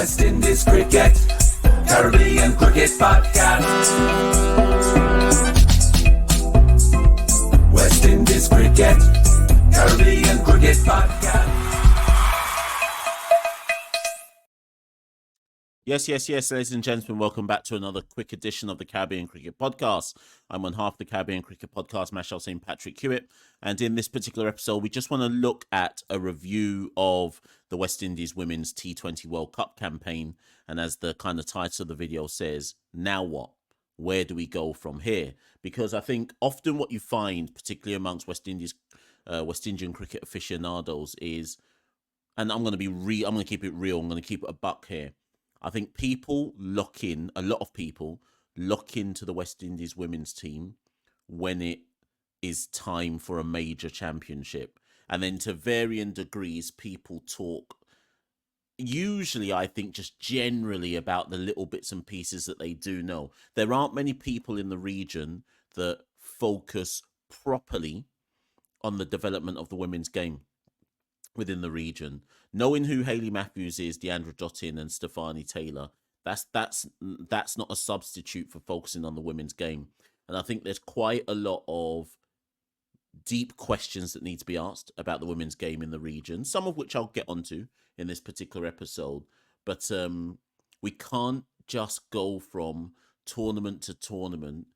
West Indies Cricket, Caribbean Cricket Podcast. West Indies Cricket, Caribbean Cricket Podcast. Yes, ladies and gentlemen, welcome back to another quick edition of the Caribbean Cricket Podcast. I'm on half the Caribbean Cricket Podcast, Machel St. Patrick Hewitt, and in this particular episode, we just want to look at a review of the West Indies Women's T20 World Cup campaign, and as the kind of title of the video says, now what? Where do we go from here? Because I think often what you find, particularly amongst West Indian cricket aficionados, is, and I'm going to keep it real, I'm going to keep it a buck here. I think a lot of people lock into the West Indies women's team when it is time for a major championship. And then to varying degrees, people talk, usually I think just generally about the little bits and pieces that they do know. There aren't many people in the region that focus properly on the development of the women's game within the region. Knowing who Hayley Matthews is, Deandra Dottin and Stefani Taylor, that's not a substitute for focusing on the women's game. And I think there's quite a lot of deep questions that need to be asked about the women's game in the region, some of which I'll get onto in this particular episode. But we can't just go from tournament to tournament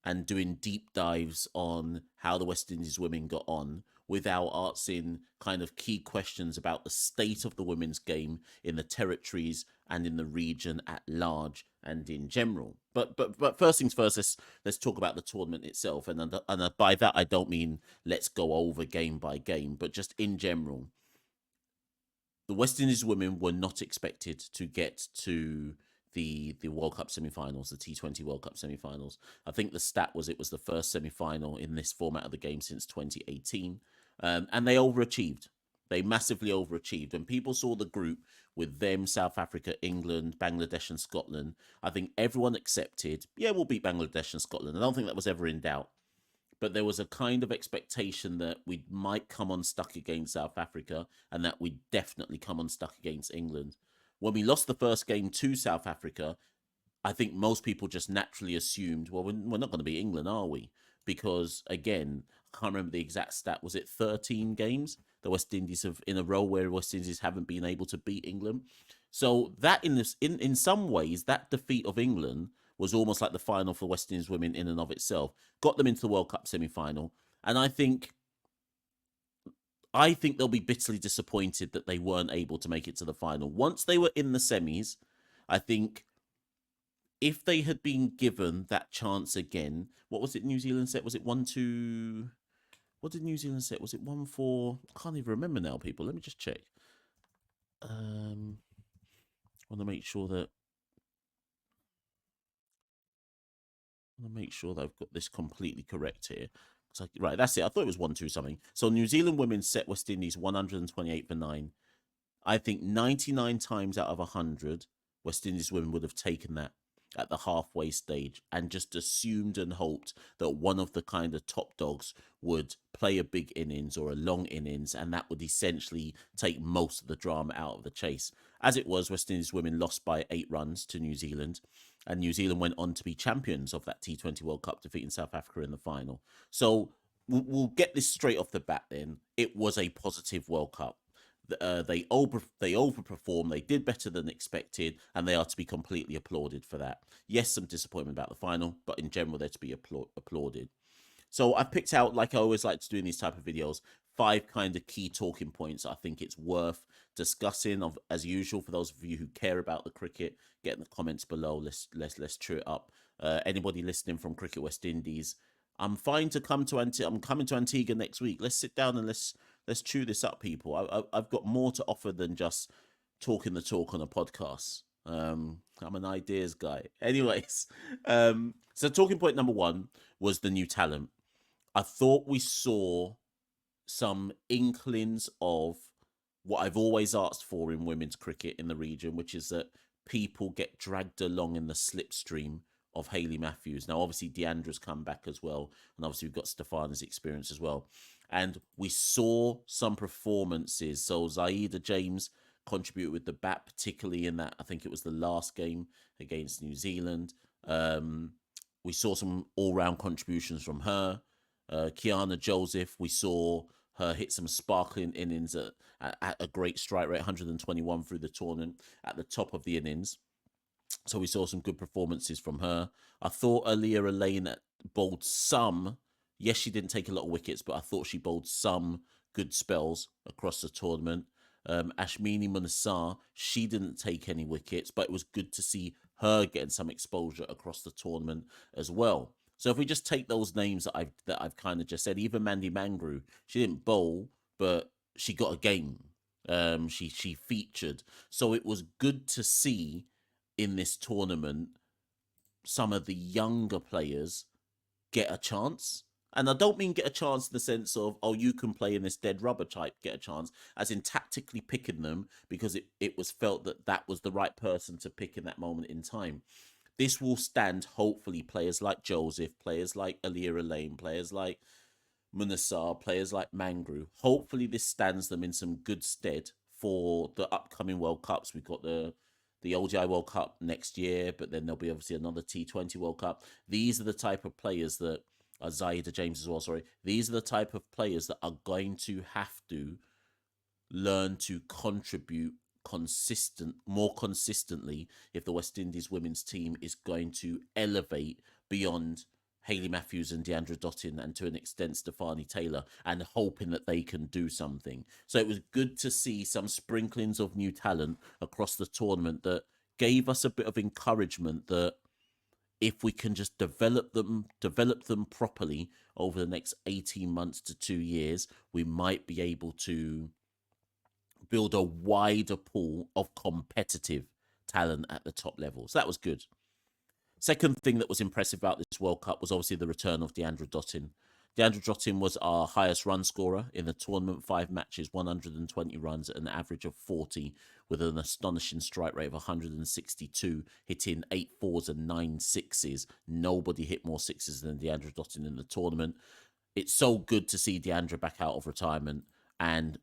and doing deep dives on how the West Indies women got on without asking kind of key questions about the state of the women's game in the territories and in the region at large and in general. But first things first, let's talk about the tournament itself. And by that, I don't mean let's go over game by game, but just in general. The West Indies women were not expected to get to the World Cup semi-finals, the T20 World Cup semi-finals. I think the stat was it was the first semi-final in this format of the game since 2018. And they overachieved. They massively overachieved. And people saw the group with them, South Africa, England, Bangladesh and Scotland. I think everyone accepted, yeah, we'll beat Bangladesh and Scotland. I don't think that was ever in doubt. But there was a kind of expectation that we might come unstuck against South Africa and that we'd definitely come unstuck against England. When we lost the first game to South Africa, I think most people just naturally assumed, well, we're not going to beat England, are we? Because, again, I can't remember the exact stat. Was it 13 games the West Indies have in a row where West Indies haven't been able to beat England? So that in some ways, that defeat of England was almost like the final for West Indies women in and of itself. Got them into the World Cup semi-final. And I think they'll be bitterly disappointed that they weren't able to make it to the final. Once they were in the semis, I think if they had been given that chance again, what was it New Zealand set? Was it 1-2? What did New Zealand set? Was it 1-4? I can't even remember now, people. Let me just check. I want to make sure that I've got this completely correct here. Right, that's it. I thought it was 1-2 something. So New Zealand women set West Indies 128 for 9. I think 99 times out of 100, West Indies women would have taken that at the halfway stage and just assumed and hoped that one of the kind of top dogs would play a big innings or a long innings, and that would essentially take most of the drama out of the chase. As it was, West Indies women lost by 8 runs to New Zealand, and New Zealand went on to be champions of that T20 World Cup, defeating South Africa in the final. So we'll get this straight off the bat then. It was a positive World Cup. They overperformed. They did better than expected, and they are to be completely applauded for that. Yes, some disappointment about the final, but in general, they're to be applauded. So I've picked out, like I always like to do in these type of videos, 5 kind of key talking points I think it's worth discussing. As usual, for those of you who care about the cricket, get in the comments below. Let's cheer it up. Anybody listening from Cricket West Indies, I'm fine to come to I'm coming to Antigua next week. Let's sit down and let's chew this up, people. I've got more to offer than just talking the talk on a podcast. I'm an ideas guy. Anyways, so talking point number 1 was the new talent. I thought we saw some inklings of what I've always asked for in women's cricket in the region, which is that people get dragged along in the slipstream of Hayley Matthews. Now, obviously, Deandra's come back as well, and obviously we've got Stefana's experience as well. And we saw some performances. So Zaida James contributed with the bat, particularly in that, I think it was the last game against New Zealand. We saw some all-round contributions from her. Kiana Joseph, we saw her hit some sparkling innings at a great strike rate, 121 through the tournament at the top of the innings. So we saw some good performances from her. I thought Aaliyah Elaine bowled some. Yes, she didn't take a lot of wickets, but I thought she bowled some good spells across the tournament. Ashmini Munasar, she didn't take any wickets, but it was good to see her getting some exposure across the tournament as well. So if we just take those names that I've kind of just said, even Mandy Mangru, she didn't bowl, but she got a game. She featured, so it was good to see in this tournament some of the younger players get a chance. And I don't mean get a chance in the sense of, oh, you can play in this dead rubber type, get a chance, as in tactically picking them because it was felt that was the right person to pick in that moment in time. This will stand, hopefully, players like Joseph, players like Aaliyah Elaine, players like Munasar, players like Mangru. Hopefully, this stands them in some good stead for the upcoming World Cups. We've got the ODI World Cup next year, but then there'll be obviously another T20 World Cup. These are the type of players that Zaida James as well, sorry. These are the type of players that are going to have to learn to contribute more consistently if the West Indies women's team is going to elevate beyond Hayley Matthews and Deandra Dottin and to an extent Stefani Taylor, and hoping that they can do something. So it was good to see some sprinklings of new talent across the tournament that gave us a bit of encouragement that if we can just develop them properly over the next 18 months to 2 years, we might be able to build a wider pool of competitive talent at the top level. So that was good. Second thing that was impressive about this World Cup was obviously the return of Deandra Dottin. Deandra Dottin was our highest run scorer in the tournament, 5 matches, 120 runs at an average of 40, with an astonishing strike rate of 162, hitting 8 fours and 9 sixes. Nobody hit more sixes than Deandra Dottin in the tournament. It's so good to see Deandra back out of retirement and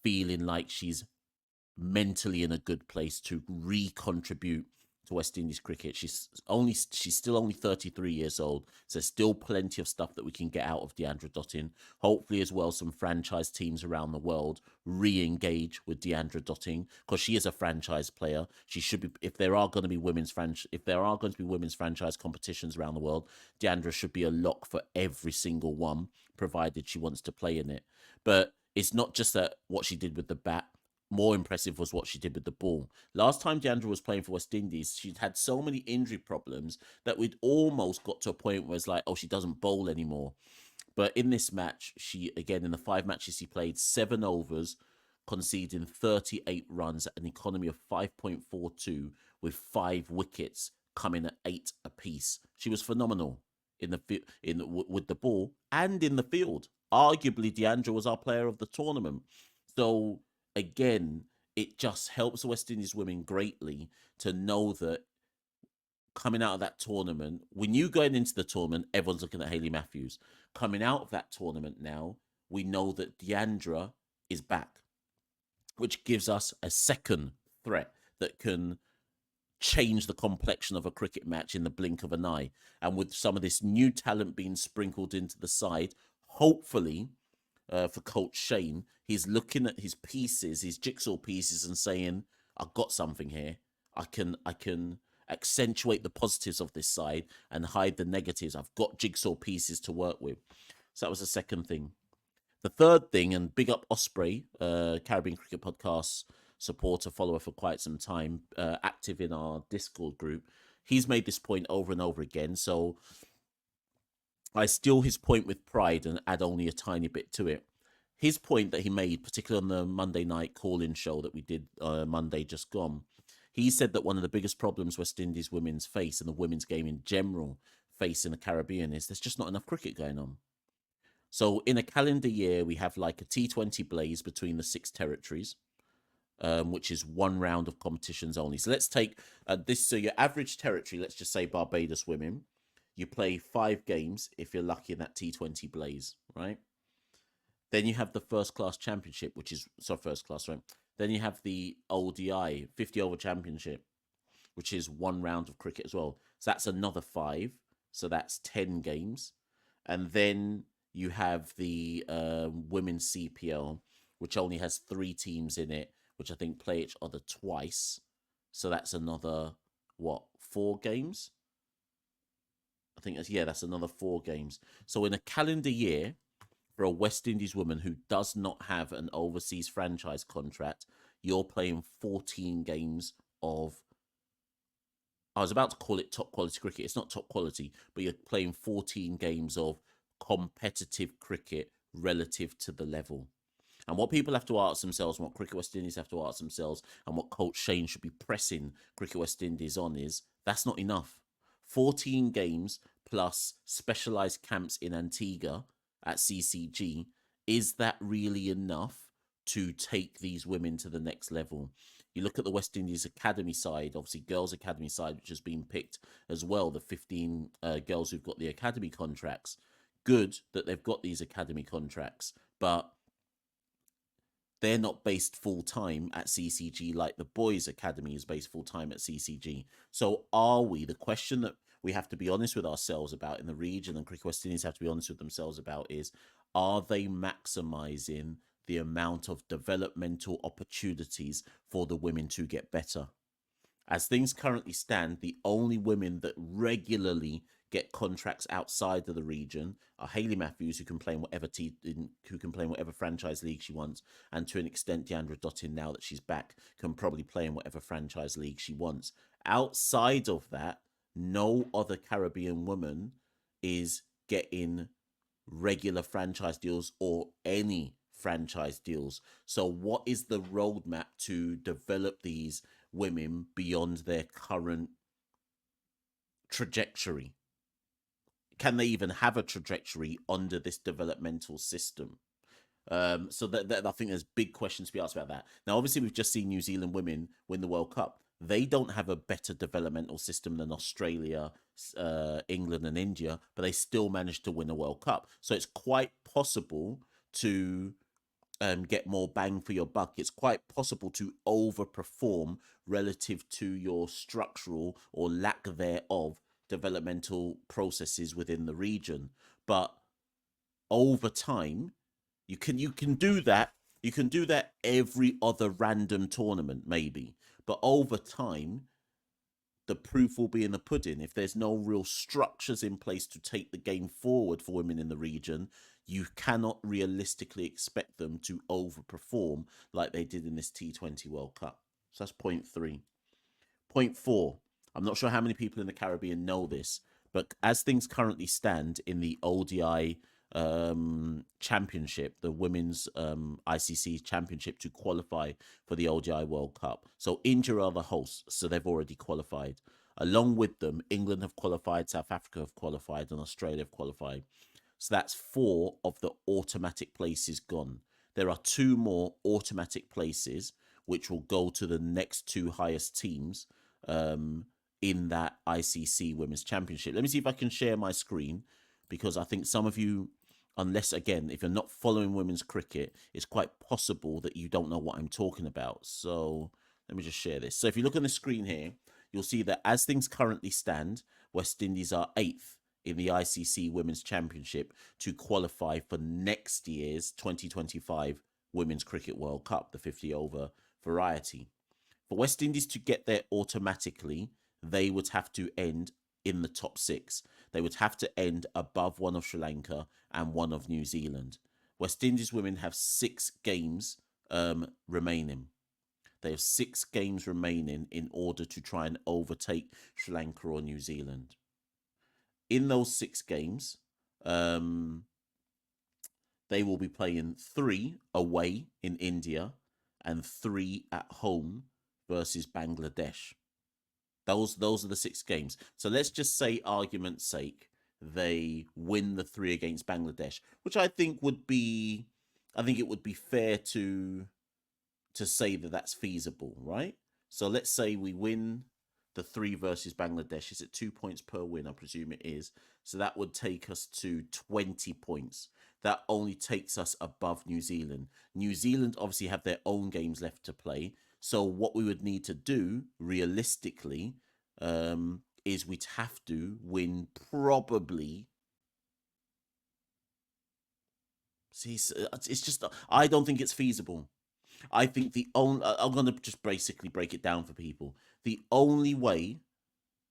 feeling like she's mentally in a good place to re-contribute to West Indies cricket. She's still only 33 years old, so still plenty of stuff that we can get out of Deandra Dottin. Hopefully as well some franchise teams around the world re-engage with Deandra Dottin, because she is a franchise player. She should be, if there are going to be women's franchise competitions around the world, Deandra should be a lock for every single one, provided she wants to play in it. But it's not just that what she did with the bat. More impressive was what she did with the ball. Last time Deandra was playing for West Indies, she'd had so many injury problems that we'd almost got to a point where it's like, oh, she doesn't bowl anymore. But in this match, she, again, in the 5 matches she played, 7 overs, conceding 38 runs at an economy of 5.42 with 5 wickets coming at 8 apiece. She was phenomenal with the ball and in the field. Arguably, Deandra was our player of the tournament. So again, it just helps the West Indies women greatly to know that coming out of that tournament, we knew going into the tournament, everyone's looking at Hayley Matthews. Coming out of that tournament now, we know that Deandra is back, which gives us a second threat that can change the complexion of a cricket match in the blink of an eye. And with some of this new talent being sprinkled into the side, hopefully, for Coach Shane, he's looking at his pieces, his jigsaw pieces, and saying, "I've got something here. I can accentuate the positives of this side and hide the negatives. I've got jigsaw pieces to work with." So that was the second thing. The third thing, and big up Osprey, Caribbean Cricket Podcast supporter, follower for quite some time, active in our Discord group. He's made this point over and over again. So I steal his point with pride and add only a tiny bit to it. His point that he made, particularly on the Monday night call-in show that we did Monday just gone, he said that one of the biggest problems West Indies women's face and the women's game in general face in the Caribbean is there's just not enough cricket going on. So in a calendar year, we have like a T20 blaze between the 6 territories, which is 1 round of competitions only. So let's take this. So your average territory, let's just say Barbados women, you play 5 games if you're lucky in that T20 blaze, right? Then you have the first class championship, which is first class, right? Then you have the ODI 50 over championship, which is 1 round of cricket as well. So that's another 5. So that's 10 games. And then you have the women's CPL, which only has 3 teams in it, which I think play each other twice. So that's another, 4 games? I think that's another 4 games. So in a calendar year, for a West Indies woman who does not have an overseas franchise contract, you're playing 14 games of, I was about to call it top quality cricket. It's not top quality, but you're playing 14 games of competitive cricket relative to the level. And what people have to ask themselves, and what Cricket West Indies have to ask themselves, and what Coach Shane should be pressing Cricket West Indies on is, that's not enough. 14 games plus specialised camps in Antigua at CCG, is that really enough to take these women to the next level? You look at the West Indies academy side, obviously girls academy side, which has been picked as well, the 15 girls who've got the academy contracts. Good that they've got these academy contracts, but they're not based full time at CCG like the boys' academy is based full time at CCG. So are we? The question that we have to be honest with ourselves about in the region, and Cricket West Indies have to be honest with themselves about, is, are they maximizing the amount of developmental opportunities for the women to get better? As things currently stand, the only women that regularly get contracts outside of the region are Hayley Matthews, who can play in whatever franchise league she wants, and to an extent, Deandra Dottin, now that she's back, can probably play in whatever franchise league she wants. Outside of that, no other Caribbean woman is getting regular franchise deals or any franchise deals. So what is the roadmap to develop these women beyond their current trajectory? Can they even have a trajectory under this developmental system? So that I think there's big questions to be asked about that. Now, obviously, we've just seen New Zealand women win the World Cup. They don't have a better developmental system than Australia, England, and India, but they still managed to win a World Cup. So it's quite possible to get more bang for your buck. It's quite possible to overperform relative to your structural or lack thereof developmental processes within the region. But over time, you can do that. You can do that every other random tournament, maybe. But over time, the proof will be in the pudding. If there's no real structures in place to take the game forward for women in the region, you cannot realistically expect them to overperform like they did in this T20 World Cup. So that's point 3. Point 4. I'm not sure how many people in the Caribbean know this, but as things currently stand in the ODI championship, the women's ICC championship, to qualify for the ODI World Cup. So India are the hosts, so they've already qualified. Along with them, England have qualified, South Africa have qualified, and Australia have qualified. So that's 4 of the automatic places gone. There are 2 more automatic places which will go to the next 2 highest teams in that ICC Women's Championship. Let me see if I can share my screen, because I think some of you, unless, again, if you're not following women's cricket, it's quite possible that you don't know what I'm talking about. So let me just share this. So if you look on the screen here, you'll see that as things currently stand, West Indies are 8th in the ICC Women's Championship to qualify for next year's 2025 Women's Cricket World Cup, the 50 over variety. For West Indies to get there automatically, they would have to end in the top 6. They would have to end above one of Sri Lanka and one of New Zealand. West Indies women have 6 games remaining. They have 6 games remaining in order to try and overtake Sri Lanka or New Zealand. In those 6 games, they will be playing 3 away in India and 3 at home versus Bangladesh. Those are the 6 games. So let's just say, argument's sake, they win the 3 against Bangladesh, which I think would be, it would be fair to say that that's feasible, right? So let's say we win the 3 versus Bangladesh. Is it 2 points per win? I presume it is. So that would take us to 20 points. that only takes us above New Zealand. New Zealand obviously have their own games left to play. So what we would need to do realistically is we'd have to win probably. See, it's just I don't think it's feasible. I think the only I'm gonna just basically break it down for people. The only way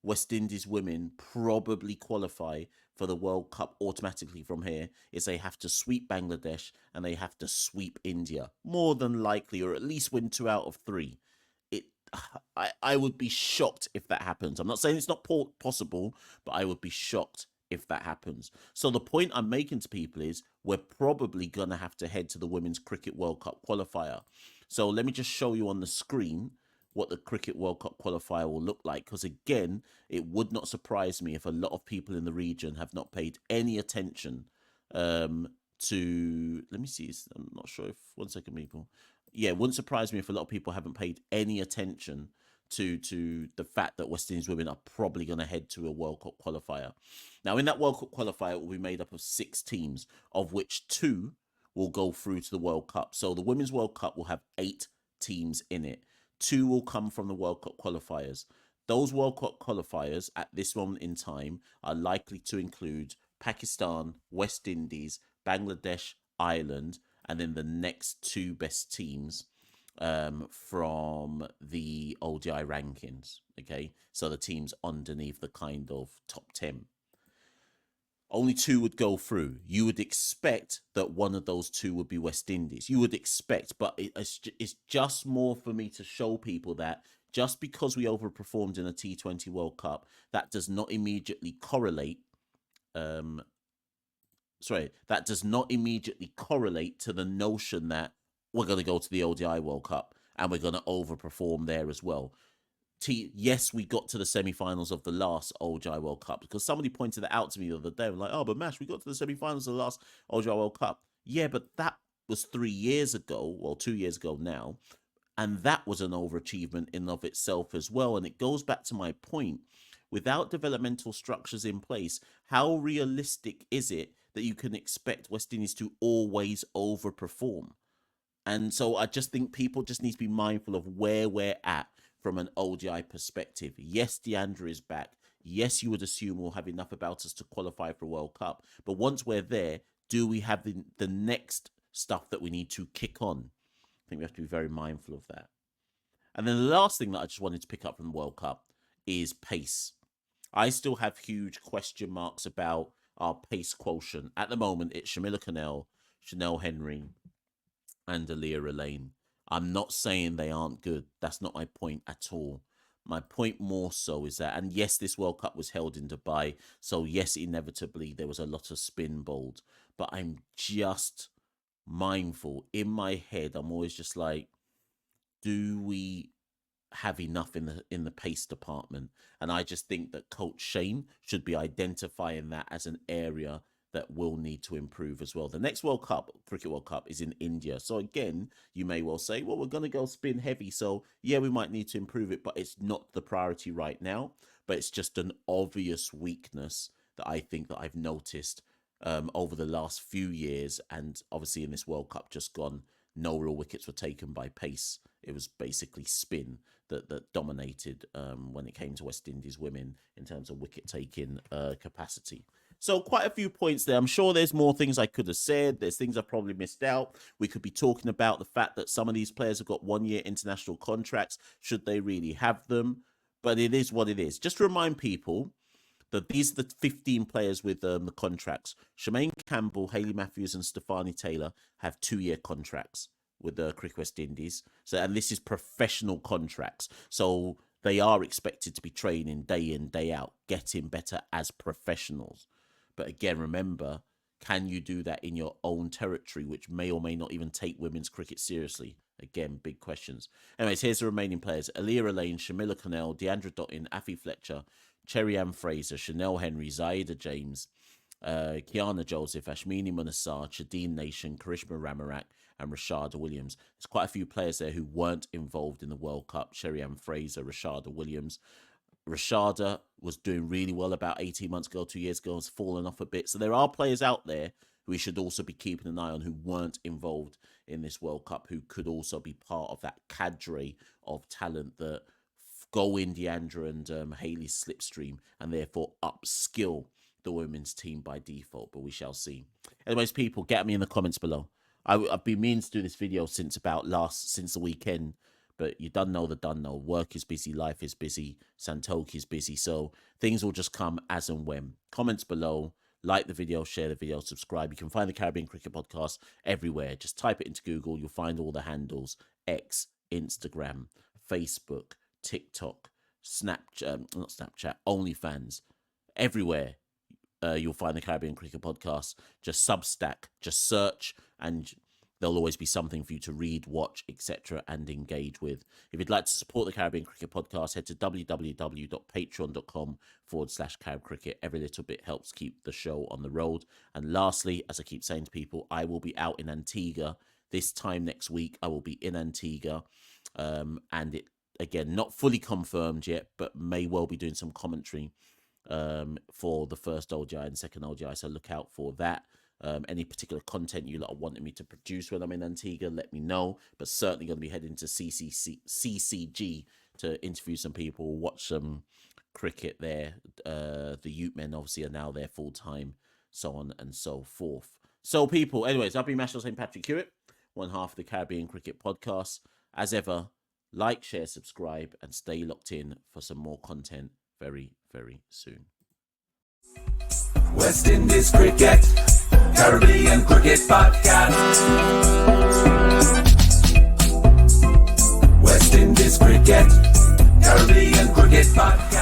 West Indies women probably qualify for the World Cup automatically from here is they have to sweep Bangladesh and they have to sweep India, more than likely, or at least win 2 out of 3. It, I would be shocked if that happens. I'm not saying it's not possible, but I would be shocked if that happens. So the point I'm making to people is we're probably gonna have to head to the Women's Cricket World Cup qualifier. So let me just show you on the screen what the Cricket World Cup qualifier will look like. Because again, it would not surprise me if a lot of people in the region have not paid any attention to. Let me see. I'm not sure if 1 second, people. Yeah, it wouldn't surprise me if a lot of people haven't paid any attention to the fact that West Indies women are probably going to head to a World Cup qualifier. Now, in that World Cup qualifier, it will be made up of 6 teams, of which 2 will go through to the World Cup. So the Women's World Cup will have 8 teams in it. 2 will come from the World Cup qualifiers. Those World Cup qualifiers at this moment in time are likely to include Pakistan, West Indies, Bangladesh, Ireland, and then the next 2 best teams from the ODI rankings. Okay, so the teams underneath the kind of top 10. Only 2 would go through. You would expect that one of those 2 would be West Indies. You would expect, but it's just more for me to show people that just because we overperformed in a T20 World Cup, that does not immediately correlate. That does not immediately correlate to the notion that we're going to go to the ODI World Cup and we're going to overperform there as well. Yes, we got to the semi-finals of the last ODI World Cup because somebody pointed that out to me the other day. I'm like, oh, but Mash, we got to the semi-finals of the last ODI World Cup. Yeah, but that was 3 years ago, well, 2 years ago now, and that was an overachievement in of itself as well. And it goes back to my point. Without developmental structures in place, how realistic is it that you can expect West Indies to always overperform? And so I just think people just need to be mindful of where we're at from an ODI perspective. Yes, Deandra is back. Yes, you would assume we'll have enough about us to qualify for a World Cup. But once we're there, do we have the next stuff that we need to kick on? I think we have to be very mindful of that. And then the last thing that I just wanted to pick up from the World Cup is pace. I still have huge question marks about our pace quotient. At the moment, it's Shamila Connell, Chanel Henry, and Aaliyah Elaine. I'm not saying they aren't good. That's not my point at all. My point more so is that, and yes, this World Cup was held in Dubai, so yes, inevitably there was a lot of spin bowled, but I'm just mindful. In my head, I'm always just like, do we have enough in the pace department? And I just think that Coach Shane should be identifying that as an area that will need to improve as well. The next World Cup, Cricket World Cup, is in India. So again, you may well say, well, we're going to go spin heavy. So yeah, we might need to improve it, but it's not the priority right now. But it's just an obvious weakness that I think that I've noticed over the last few years. And obviously in this World Cup just gone, no real wickets were taken by pace. It was basically spin that dominated when it came to West Indies women in terms of wicket taking capacity. So quite a few points there. I'm sure there's more things I could have said. There's things I probably missed out. We could be talking about the fact that some of these players have got 1-year international contracts. Should they really have them? But it is what it is. Just to remind people that these are the 15 players with the contracts. Shemaine Campbell, Hayley Matthews and Stefani Taylor have 2-year contracts with the Cricket West Indies. So, and this is professional contracts. So they are expected to be training day in, day out, getting better as professionals. But again, remember, can you do that in your own territory, which may or may not even take women's cricket seriously? Again, big questions. Anyways, here's the remaining players. Aaliyah Elaine, Shamila Connell, Deandra Dottin, Afi Fletcher, Cherry Ann Fraser, Chanel Henry, Zaida James, Kiana Joseph, Ashmini Munassar, Shadeen Nation, Karishma Ramarak, and Rashada Williams. There's quite a few players there who weren't involved in the World Cup. Cherry Ann Fraser, Rashada Williams. Rashada was doing really well about 18 months ago, 2 years ago, has fallen off a bit. So there are players out there who we should also be keeping an eye on, who weren't involved in this World Cup, who could also be part of that cadre of talent that go in Deandra and Hayley's slipstream and therefore upskill the women's team by default. But we shall see. Anyways, people, get at me in the comments below. I've been meaning to do this video since the weekend, but you done know. Work is busy, life is busy, Santoki is busy, so things will just come as and when. Comments below, like the video, share the video, subscribe. You can find the Caribbean Cricket Podcast everywhere. Just type it into Google. You'll find all the handles: X, Instagram, Facebook, TikTok, Snapchat, not Snapchat, OnlyFans, everywhere. You'll find the Caribbean Cricket Podcast. Just Substack, just search, and there'll always be something for you to read, watch, etc., and engage with. If you'd like to support the Caribbean Cricket Podcast, head to www.patreon.com/CaribCricket. Every little bit helps keep the show on the road. And lastly, as I keep saying to people, I will be out in Antigua this time next week. I will be in Antigua, and it, again, not fully confirmed yet, but may well be doing some commentary for the first ODI and second ODI, so look out for that. Any particular content you lot are wanting me to produce when I'm in Antigua, let me know. But certainly going to be heading to CCG to interview some people, watch some cricket there. The Ute men obviously are now there full time, so on and so forth. So people, anyways, I've been Machel St. Patrick Hewitt, one half of the Caribbean Cricket Podcast. As ever, like, share, subscribe, and stay locked in for some more content very, very soon. West Indies Cricket, Caribbean Cricket Podcast. West Indies Cricket, Caribbean Cricket Podcast.